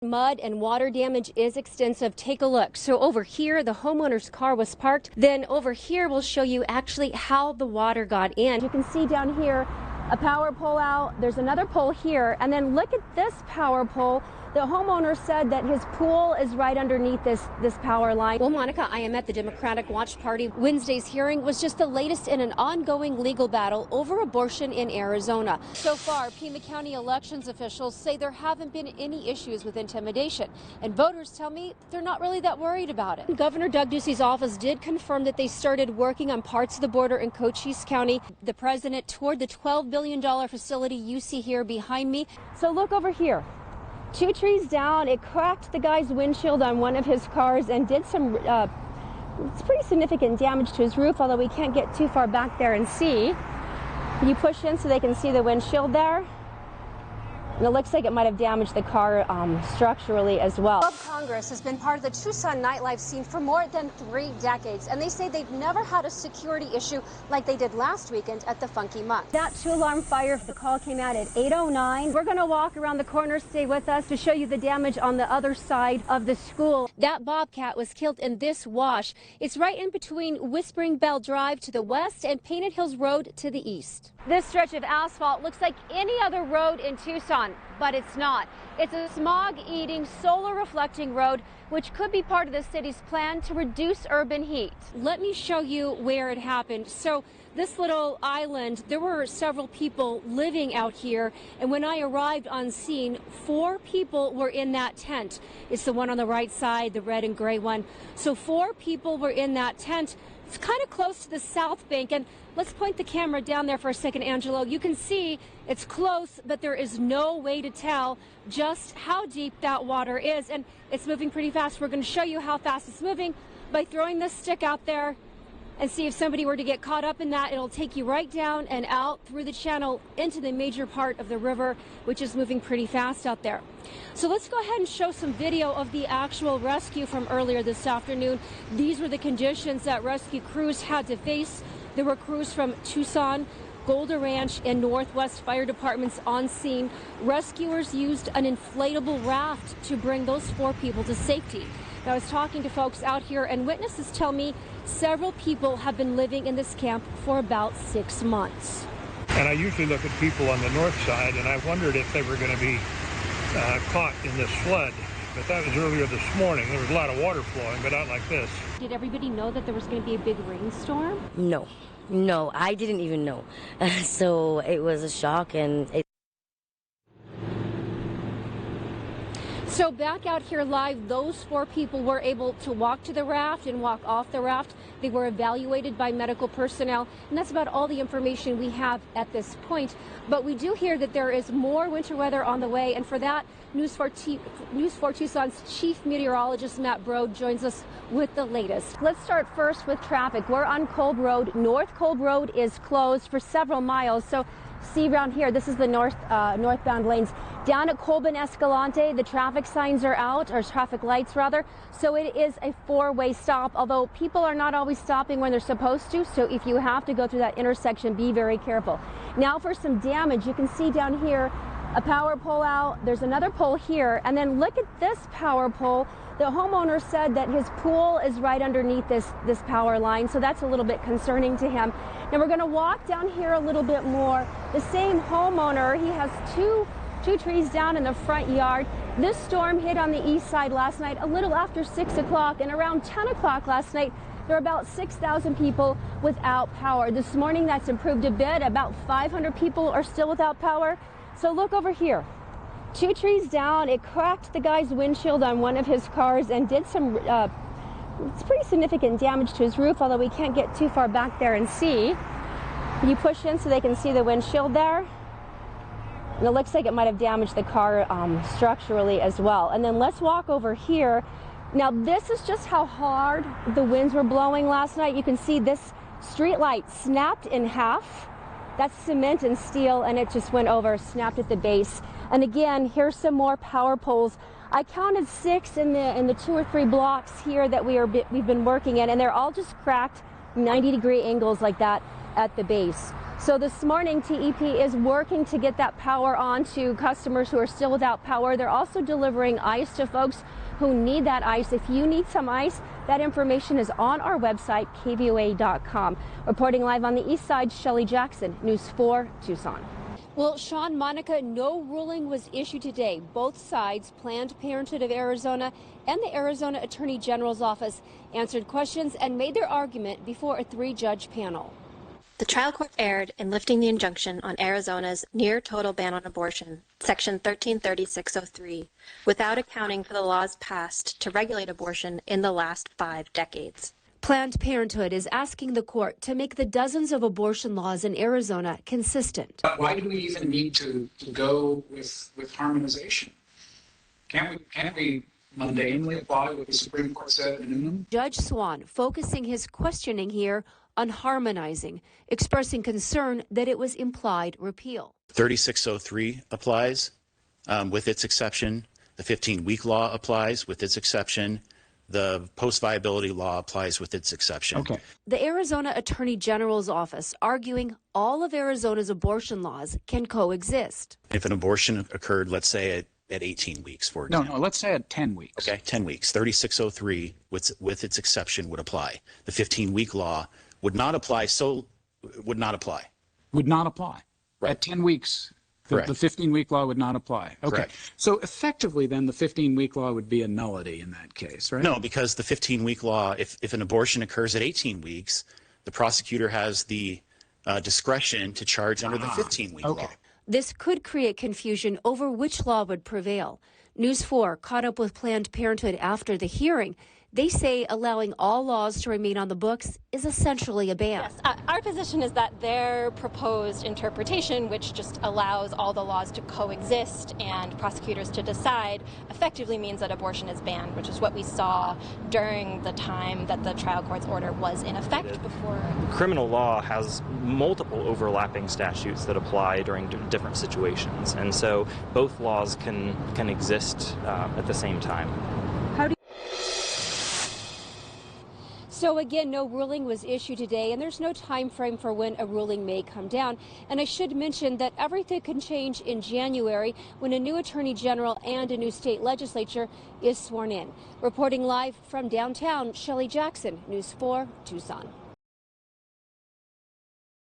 Mud and water damage is extensive. Take a look. So over here, the homeowner's car was parked. Then over here, we'll show you actually how the water got in. You can see down here a power pole out. There's another pole here. And then look at this power pole. The homeowner said that his pool is right underneath this power line. Well, Monica, I am at the Democratic Watch Party. Wednesday's hearing was just the latest in an ongoing legal battle over abortion in Arizona. So far, Pima County elections officials say there haven't been any issues with intimidation. And voters tell me they're not really that worried about it. Governor Doug Ducey's office did confirm that they started working on parts of the border in Cochise County. The president toured the $12 billion facility you see here behind me. So look over here. 2 trees down, it cracked the guy's windshield on one of his cars and did some it's pretty significant damage to his roof, although we can't get too far back there and see. You push in so they can see the windshield there. And it looks like it might have damaged the car structurally as well. Club Congress has been part of the Tucson nightlife scene for more than 3 decades, and they say they've never had a security issue like they did last weekend at the Funky Monk. That 2-alarm fire, the call came out at 8:09. We're going to walk around the corner, stay with us to show you the damage on the other side of the school. That bobcat was killed in this wash. It's right in between Whispering Bell Drive to the west and Painted Hills Road to the east. This stretch of asphalt looks like any other road in Tucson, but it's not. It's a smog-eating, solar-reflecting road, which could be part of the city's plan to reduce urban heat. Let me show you where it happened. So this little island, there were several people living out here, and when I arrived on scene, 4 people were in that tent. It's the one on the right side, the red and gray one. So 4 people were in that tent. It's kind of close to the south bank, and let's point the camera down there for a second, Angelo. You can see it's close, but there is no way to tell just how deep that water is, and it's moving pretty fast. We're going to show you how fast it's moving by throwing this stick out there and see if somebody were to get caught up in that. It'll take you right down and out through the channel into the major part of the river, which is moving pretty fast out there. So let's go ahead and show some video of the actual rescue from earlier this afternoon. These were the conditions that rescue crews had to face. There were crews from Tucson, Golder Ranch, and Northwest fire departments on scene. Rescuers used an inflatable raft to bring those 4 people to safety. Now, I was talking to folks out here, and witnesses tell me several people have been living in this camp for about 6 months. And I usually look at people on the north side, and I wondered if they were going to be caught in this flood. But that was earlier this morning. There was a lot of water flowing, but not like this. Did everybody know that there was going to be a big rainstorm? No, I didn't even know. So it was a shock, and So back out here live, those 4 people were able to walk to the raft and walk off the raft. They were evaluated by medical personnel, and that's about all the information we have at this point. But we do hear that there is more winter weather on the way, and for that, News 4 Tucson's chief meteorologist, Matt Brode, joins us with the latest. Let's start first with traffic. We're on Kolb Road. North Kolb Road is closed for several miles. So see around here, this is the northbound lanes. Down at Kolb and Escalante, the traffic signs are out, or traffic lights rather, so it is a 4-way stop, although people are not always stopping when they're supposed to, so if you have to go through that intersection, be very careful. Now for some damage, you can see down here a power pole out, there's another pole here, and then look at this power pole. The homeowner said that his pool is right underneath this power line, so that's a little bit concerning to him. Now we're going to walk down here a little bit more. The same homeowner, he has two trees down in the front yard. This storm hit on the east side last night a little after 6 o'clock, and around 10 o'clock last night there were about 6,000 people without power. This morning that's improved a bit. About 500 people are still without power. So look over here. 2 trees down, it cracked the guy's windshield on one of his cars and did some it's pretty significant damage to his roof, although we can't get too far back there and see. You push in so they can see the windshield there. And it looks like it might have damaged the car structurally as well. And then let's walk over here. Now this is just how hard the winds were blowing last night. You can see this street light snapped in half. That's cement and steel, and it just went over, snapped at the base. And again, here's some more power poles. I counted 6 in the 2 or 3 blocks here that we've been working in, and they're all just cracked 90-degree angles like that at the base. So this morning, TEP is working to get that power on to customers who are still without power. They're also delivering ice to folks who need that ice. If you need some ice, that information is on our website, kvoa.com. Reporting live on the east side, Shelle Jackson, News 4 Tucson. Well, Sean, Monica, no ruling was issued today. Both sides, Planned Parenthood of Arizona and the Arizona Attorney General's office, answered questions and made their argument before a 3-judge panel. The trial court erred in lifting the injunction on Arizona's near-total ban on abortion, Section 133603, without accounting for the laws passed to regulate abortion in the last 5 decades. Planned Parenthood is asking the court to make the dozens of abortion laws in Arizona consistent. Why do we even need to go with harmonization? Can't we mundanely apply what the Supreme Court said in Unum? Judge Swan focusing his questioning here on harmonizing, expressing concern that it was implied repeal. 3603 applies with its exception. The 15-week law applies with its exception. The post-viability law applies with its exception. Okay. The Arizona Attorney General's office arguing all of Arizona's abortion laws can coexist. If an abortion occurred, let's say at 18 weeks, for example. No, let's say at 10 weeks. Okay, 10 weeks. 3603 with its exception would apply. The 15-week law would not apply. Would not apply. Right. At 10 weeks, the 15-week law would not apply. Okay. Correct. So effectively, then, the 15-week law would be a nullity in that case, right? No, because the 15-week law, if an abortion occurs at 18 weeks, the prosecutor has the discretion to charge under the 15-week law. This could create confusion over which law would prevail. News 4 caught up with Planned Parenthood after the hearing. They say allowing all laws to remain on the books is essentially a ban. Yes, our position is that their proposed interpretation, which just allows all the laws to coexist and prosecutors to decide, effectively means that abortion is banned, which is what we saw during the time that the trial court's order was in effect before. Criminal law has multiple overlapping statutes that apply during different situations, and so both laws can exist at the same time. So again, no ruling was issued today, and there's no time frame for when a ruling may come down. And I should mention that everything can change in January when a new attorney general and a new state legislature is sworn in. Reporting live from downtown, Shelle Jackson, News 4 Tucson.